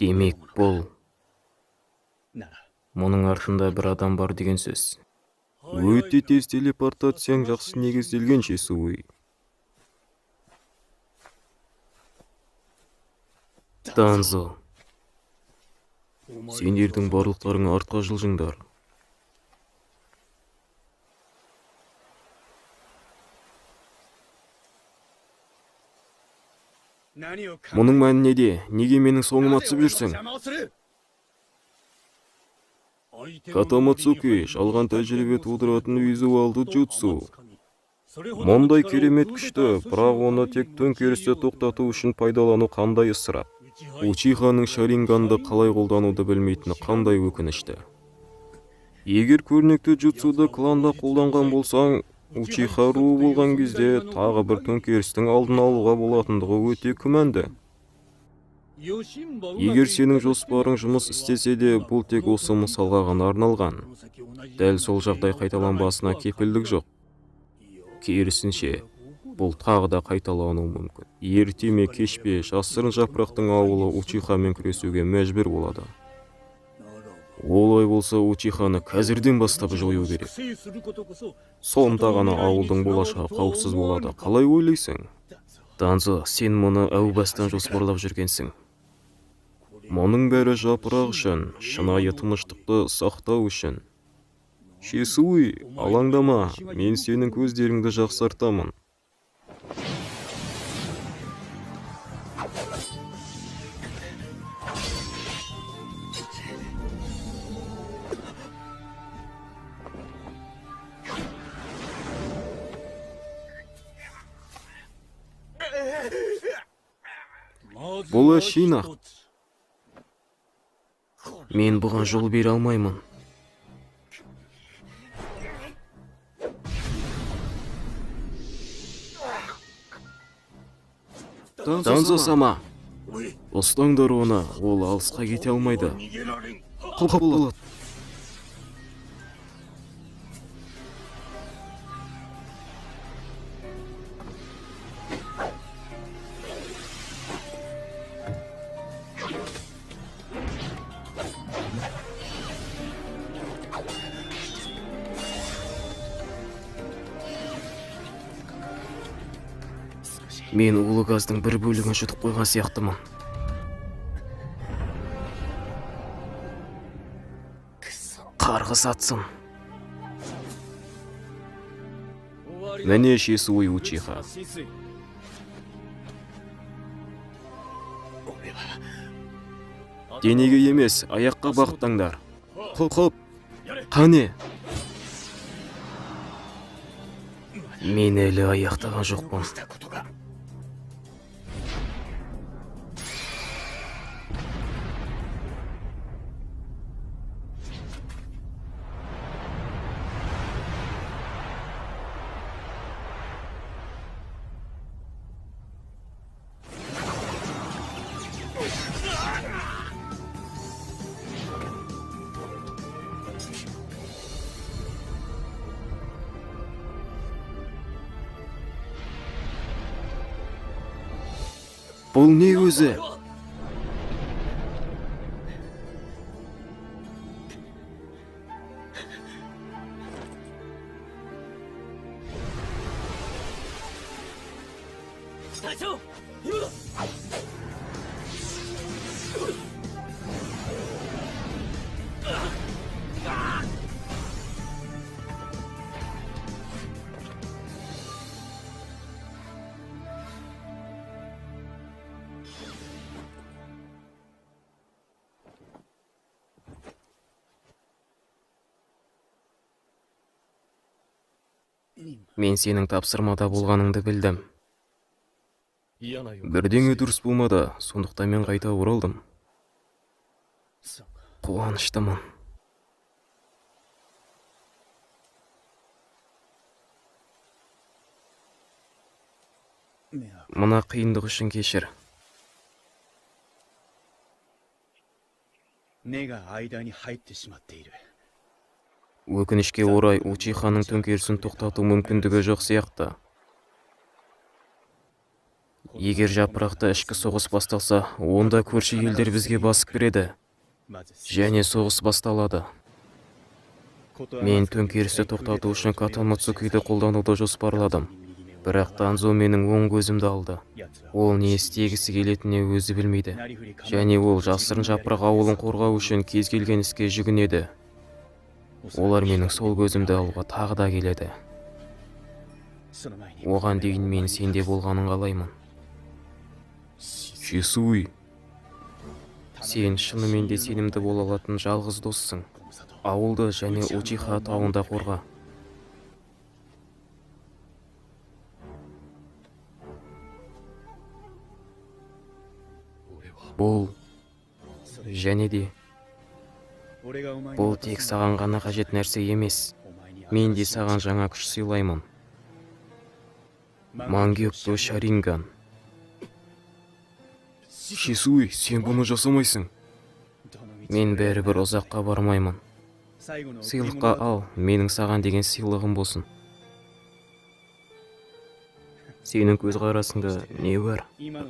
Демек, бұл мұның артында бір адам бар деген сөз. Өте тез телепортацияң жақсы негізделген Шесуи. Данзо, сендердің барлықтарың артқа жылжыңдар. Мұның мәні неде? Неге менің соңыма түсіп жүрсің? Катамацуки, жалған тәжірибе тудыратын визуалды jutsu. Мұндай керемет күшті, бірақ оны тек төңкерісті тоқтату үшін пайдалану қандай ысырап. Учиханың шаринганды қалай қолдануды білмейтіні қандай өкінішті. Егер көрнекті jutsuды кланда қолданған болсаң, Учиха руы болған кезде тағы бір төңкерістің алдын алуға болатындығы өте күмәнді. Егер сенің жоспарың жұмыс істесе де, бұл тек осы мысалға ғана арналған. Дәл сол жағдай қайталанбасына кепілдік жоқ. Керісінше, бұл тағы да қайталануы мүмкін. Ерте ме кеш пе жасырын жапырақтың ауылы Учихамен күресуге мәжбүр болады. Олай болса, Учиханы қазірден бастап жою керек. Сонда ғана ауылдың болашағы қауіпсіз болады. Қалай ойлайсың? Данзо, сен мұны әу бастан жоспарлап жүргенсің. Мұның бәрі жапырақ үшін, шынайы тыныштықты сақтау үшін. Шесуи, алаңдама, мен сенің көздеріңді жақсартамын. Бұл әшейін ақ. Мен бұған жол бере алмаймын. Данзо-сама, ұстаңдар оны, ол алысқа кете алмайды. Құлқа болады. Мен улы газдың бір бөлігін жұтып қойған сияқтымын. Қарғыс атсын. Міне Шесуи Учиха. Денеге емес, аяққа бағыттаңдар. Құп, қане? Мен әлі аяқтаған жоқпын. Бұл не өзі? Мен сенің тапсырмада болғаныңды білдім. Бірдеңе дұрыс болмады, сондықтан мен қайта оралдым. Қуаныштымын. Мына қиындық үшін кешір. Өкінішке орай Учиханың төңкерісін тоқтату мүмкіндігі жоқ сияқты. Егер жапырақта ішкі соғыс басталса, онда көрші елдер бізге басып кіреді. Және соғыс басталады. Мен төңкерісті тоқтату үшін Катамацукиді қолдануды жоспарладым. Бірақ Танзо менің оң көзімді алды. Ол не істегісі келетініне өзі білмейді. Және ол жасырын жапырақ ауылын қорғау үшін кез келген іске жүгінеді. Олар менің сол көзімді алуға тағы да келеді. Оған дейін мен сенде болғанын қалаймын. Шисуи, сен шынымен де сенімді бола алатын жалғыз доссың. Ауылды және Учиха тауында қорға. Бұл және де бұл тек саған ғана қажет нәрсе емес. Мен де саған жаңа күш сыйлаймын. Мангёкто Шаринган. Шисуи, сен бұны жасамайсың. Мен бәрібір ұзаққа бармаймын. Сыйлыққа ал, менің саған деген сыйлығым болсын. Сенің көзқарасыңда не бар?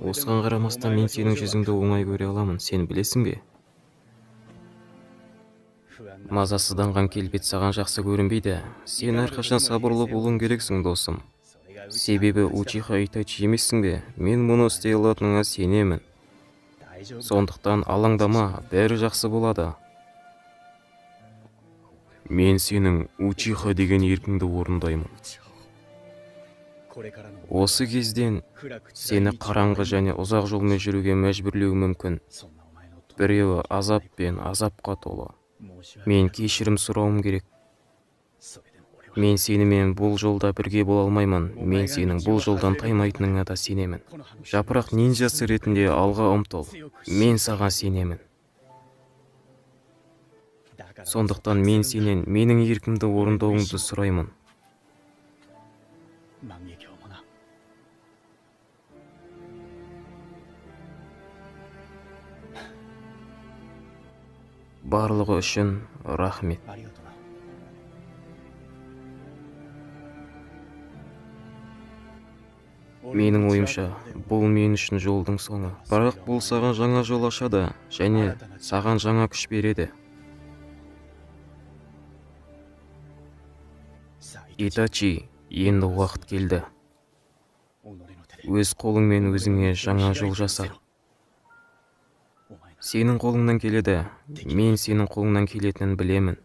Осыған қарамастан мен сенің жүзіңді оңай көре аламын, сен білесің бе? Мазасызданған келбет саған жақсы көрінбейді. Сен әрқашан сабырлы болуың керексің, досым. Себебі Учиха Итачи емессің бе? Мен мұны істей алатыныңа сенемін. Сондықтан алаңдама, бәрі жақсы болады. Мен сенің Учиха деген еркіңді орындаймын. Осы кезден сені қараңғы және ұзақ жолмен жүруге мәжбүрлеуі мүмкін. Біреуі азап пен азапқа толы. Мен кешірім сұрауым керек. Мен сенімен бұл жолда бірге бола алмаймын. Мен сенің бұл жолдан таймайтыныңа да сенемін. Жапырақ нинджасы ретінде алға ұмтыл. Мен саған сенемін. Сондықтан мен сенен менің еркімді орындауыңды сұраймын. Барлығы үшін рахмет. Менің ойымша, бұл мен үшін жолдың соңы. Бірақ бұл саған жаңа жол ашады және саған жаңа күш береді. Итачи, енді уақыт келді. Өз қолыңмен өзіңе жаңа жол жаса. Сенің қолыңнан келеді, мен сенің қолыңнан келетінін білемін.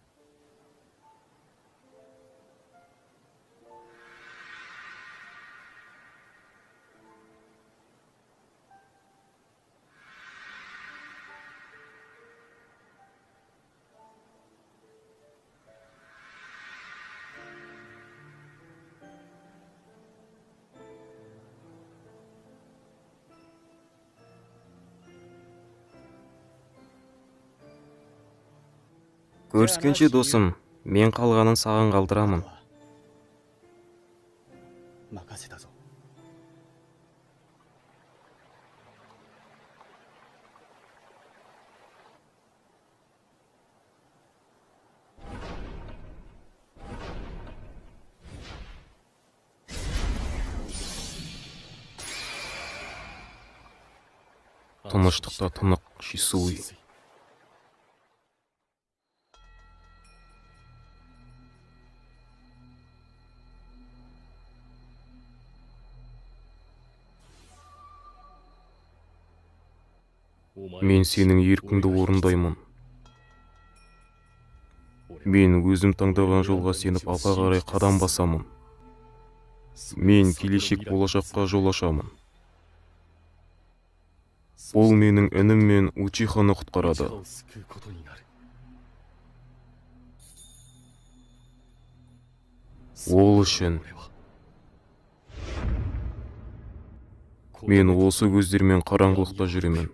Көріскенше досым, мен қалғанын саған қалдырамын. Тыныштықта тынық, Шисуи. Мен сенің еркіңді орындаймын. Мен өзім таңдаған жолға сеніп алға қарай қадам басамын. Мен келешек болашаққа жол ашамын. Ол менің інім мен Учиханы құтқарады. Ол үшін мен осы көздермен қараңғылықта жүремін.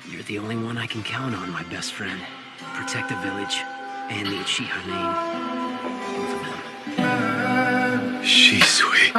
You're the only one I can count on, my best friend. Protect the village and the Uchiha name. Both of them. She's sweet.